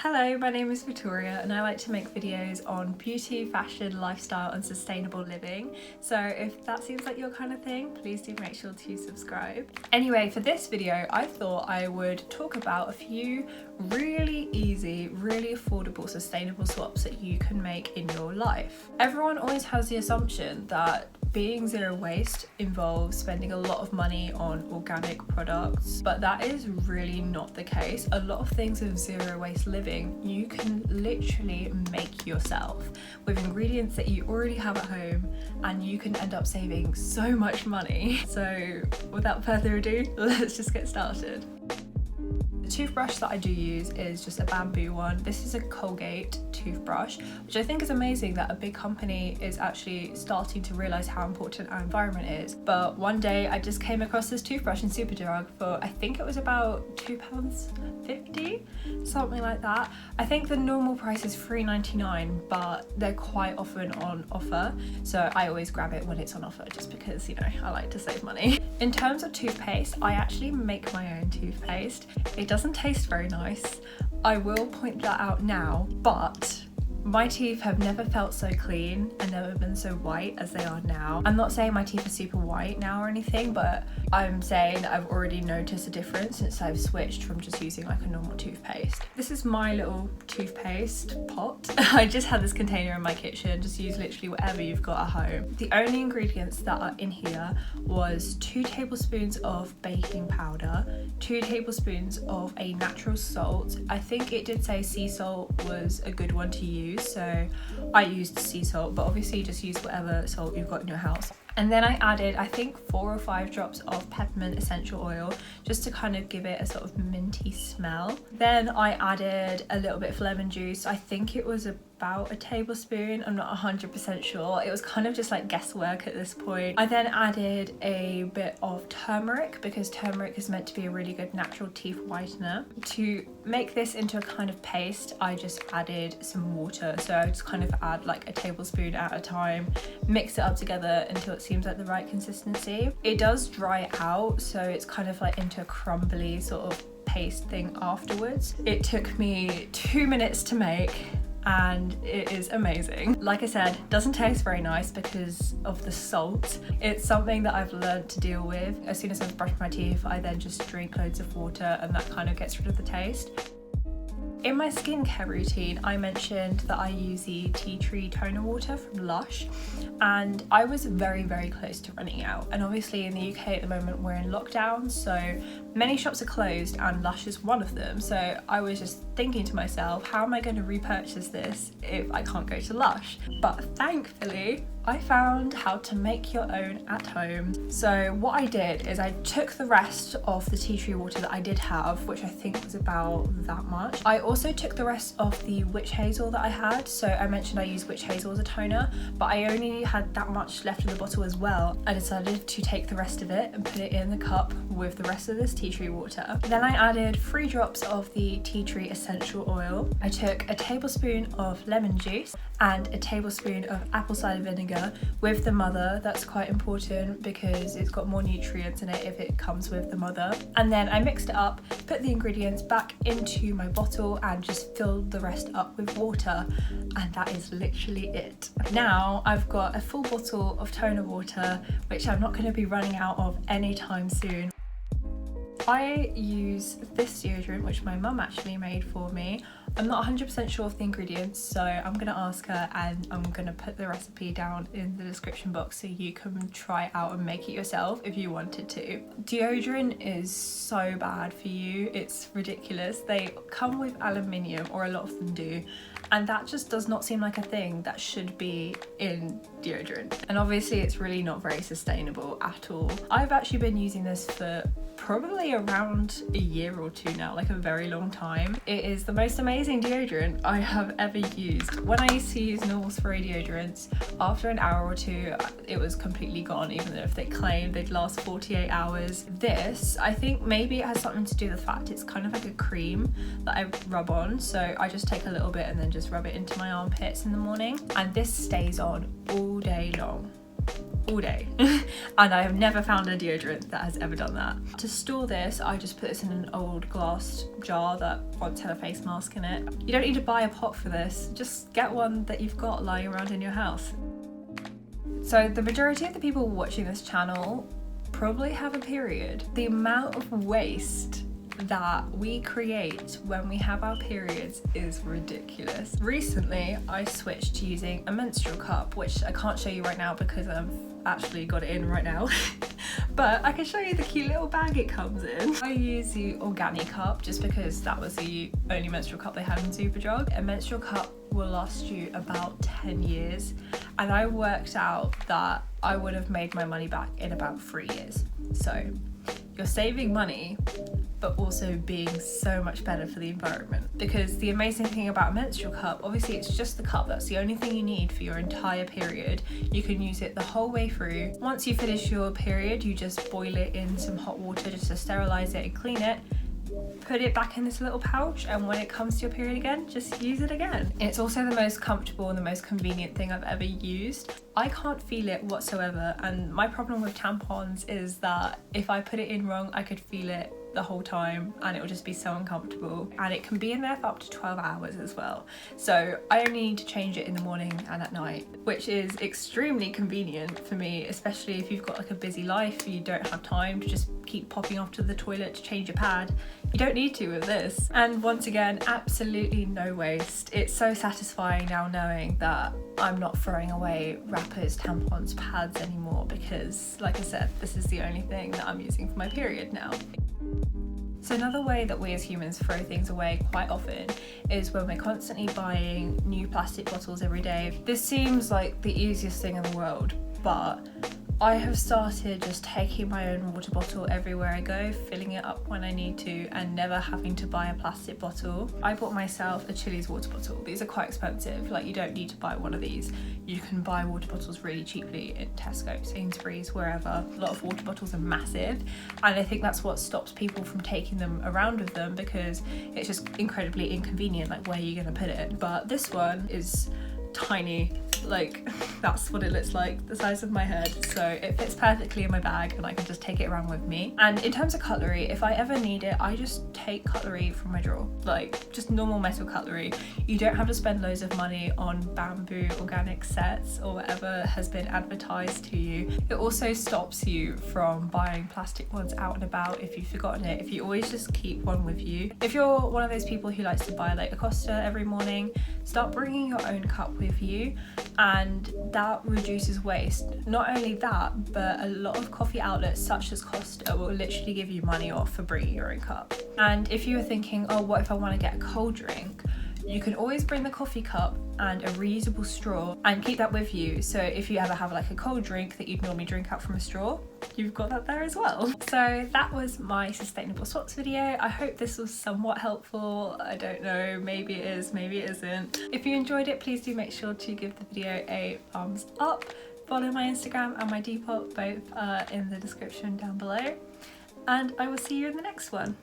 Hello, my name is Vittoria and I like to make videos on beauty, fashion, lifestyle and sustainable living. So if that seems like your kind of thing, please do make sure to subscribe. Anyway, for this video, I thought I would talk about a few really easy, really affordable, sustainable swaps that you can make in your life. Everyone always has the assumption that being zero waste involves spending a lot of money on organic products, but that is really not the case. A lot of things with zero waste living you can literally make yourself with ingredients that you already have at home, and you can end up saving so much money. So without further ado, let's just get started. The toothbrush that I do use is just a bamboo one. This is a Colgate toothbrush, which I think is amazing that a big company is actually starting to realise how important our environment is. But one day I just came across this toothbrush in Superdrug for, I think it was about £2.50, something like that. I think the normal price is £3.99, but they're quite often on offer, so I always grab it when it's on offer just because, you know, I like to save money. In terms of toothpaste, I actually make my own toothpaste. It doesn't taste very nice, I will point that out now, but my teeth have never felt so clean and never been so white as they are now. I'm not saying my teeth are super white now or anything, but I'm saying that I've already noticed a difference since I've switched from just using like a normal toothpaste. This is my little toothpaste pot. I just had this container in my kitchen, just use literally whatever you've got at home. The only ingredients that are in here was 2 tablespoons of baking powder, 2 tablespoons of a natural salt. I think it did say sea salt was a good one to use, so I used sea salt, but obviously just use whatever salt you've got in your house. And then I added, I think 4 or 5 drops of peppermint essential oil just to kind of give it a sort of minty smell. Then I added a little bit of lemon juice. I think it was about a tablespoon, I'm not 100% sure. It was kind of just like guesswork at this point. I then added a bit of turmeric because turmeric is meant to be a really good natural teeth whitener. To make this into a kind of paste, I just added some water. So I just kind of add like a tablespoon at a time, mix it up together until it seems like the right consistency. It does dry out, so it's kind of like into a crumbly sort of paste thing afterwards. It took me 2 minutes to make and it is amazing. Like I said, it doesn't taste very nice because of the salt. It's something that I've learned to deal with. As soon as I've brushed my teeth, I then just drink loads of water and that kind of gets rid of the taste. In my skincare routine, I mentioned that I use the tea tree toner water from Lush, and I was very, very close to running out. And obviously in the UK at the moment we're in lockdown, so many shops are closed and Lush is one of them. So I was just thinking to myself, how am I going to repurchase this if I can't go to Lush? But thankfully, I found how to make your own at home. So what I did is I took the rest of the tea tree water that I did have, which I think was about that much. I also took the rest of the witch hazel that I had. So I mentioned I use witch hazel as a toner, but I only had that much left in the bottle as well. I decided to take the rest of it and put it in the cup with the rest of this tea tree water. Then I added 3 drops of the tea tree essential oil. I took a tablespoon of lemon juice and a tablespoon of apple cider vinegar with the mother. That's quite important because it's got more nutrients in it if it comes with the mother. And then I mixed it up, put the ingredients back into my bottle and just filled the rest up with water, and that is literally it. Now I've got a full bottle of toner water, which I'm not going to be running out of anytime soon. I use this deodorant, which my mum actually made for me. I'm not 100% sure of the ingredients, so I'm going to ask her and I'm going to put the recipe down in the description box so you can try it out and make it yourself if you wanted to. Deodorant is so bad for you, it's ridiculous. They come with aluminium, or a lot of them do, and that just does not seem like a thing that should be in deodorant. And obviously it's really not very sustainable at all. I've actually been using this for probably around a year or 2 now, like a very long time. It is the most amazing deodorant I have ever used. When I used to use normal spray deodorants, after an hour or 2 it was completely gone, even if they claimed they'd last 48 hours. This, I think maybe it has something to do with the fact it's kind of like a cream that I rub on, so I just take a little bit and then just rub it into my armpits in the morning, and this stays on all day long. all day. And I have never found a deodorant that has ever done that. To store this, I just put this in an old glass jar that once had a face mask in it. You don't need to buy a pot for this, just get one that you've got lying around in your house. So the majority of the people watching this channel probably have a period. The amount of waste that we create when we have our periods is ridiculous. Recently, I switched to using a menstrual cup, which I can't show you right now because I've actually got it in right now. But I can show you the cute little bag it comes in. I use the organicup just because that was the only menstrual cup they had in Superdrug. A menstrual cup will last you about 10 years, and I worked out that I would have made my money back in about 3 years. So you're saving money, but also being so much better for the environment. Because the amazing thing about a menstrual cup, obviously it's just the cup, that's the only thing you need for your entire period. You can use it the whole way through. Once you finish your period, you just boil it in some hot water just to sterilize it and clean it. Put it back in this little pouch, and when it comes to your period again, just use it again. It's also the most comfortable and the most convenient thing I've ever used. I can't feel it whatsoever, and my problem with tampons is that if I put it in wrong, I could feel it the whole time and it will just be so uncomfortable, and it can be in there for up to 12 hours as well. So I only need to change it in the morning and at night, which is extremely convenient for me, especially if you've got like a busy life, you don't have time to just keep popping off to the toilet to change your pad. You don't need to with this. And once again, absolutely no waste. It's so satisfying now knowing that I'm not throwing away wrappers, tampons, pads anymore, because like I said, this is the only thing that I'm using for my period now. So another way that we as humans throw things away quite often is when we're constantly buying new plastic bottles every day. This seems like the easiest thing in the world, but I have started just taking my own water bottle everywhere I go, filling it up when I need to, and never having to buy a plastic bottle. I bought myself a Chili's water bottle. These are quite expensive, like you don't need to buy one of these. You can buy water bottles really cheaply in Tesco, Sainsbury's, wherever. A lot of water bottles are massive, and I think that's what stops people from taking them around with them, because it's just incredibly inconvenient, like where are you gonna put it? But this one is tiny, like that's what it looks like, the size of my head, so it fits perfectly in my bag and I can just take it around with me. And in terms of cutlery, if I ever need it, I just take cutlery from my drawer, like just normal metal cutlery. You don't have to spend loads of money on bamboo organic sets or whatever has been advertised to you. It also stops you from buying plastic ones out and about if you've forgotten it, if you always just keep one with you. If you're one of those people who likes to buy like a Costa every morning, start bringing your own cup with you, and that reduces waste. Not only that, but a lot of coffee outlets such as Costa will literally give you money off for bringing your own cup. And if you were thinking, oh, what if I want to get a cold drink? You can always bring the coffee cup and a reusable straw and keep that with you. So if you ever have like a cold drink that you'd normally drink out from a straw, you've got that there as well. So that was my sustainable swaps video. I hope this was somewhat helpful. I don't know, maybe it is, maybe it isn't. If you enjoyed it, please do make sure to give the video a thumbs up. Follow my Instagram and my Depop, both in the description down below. And I will see you in the next one.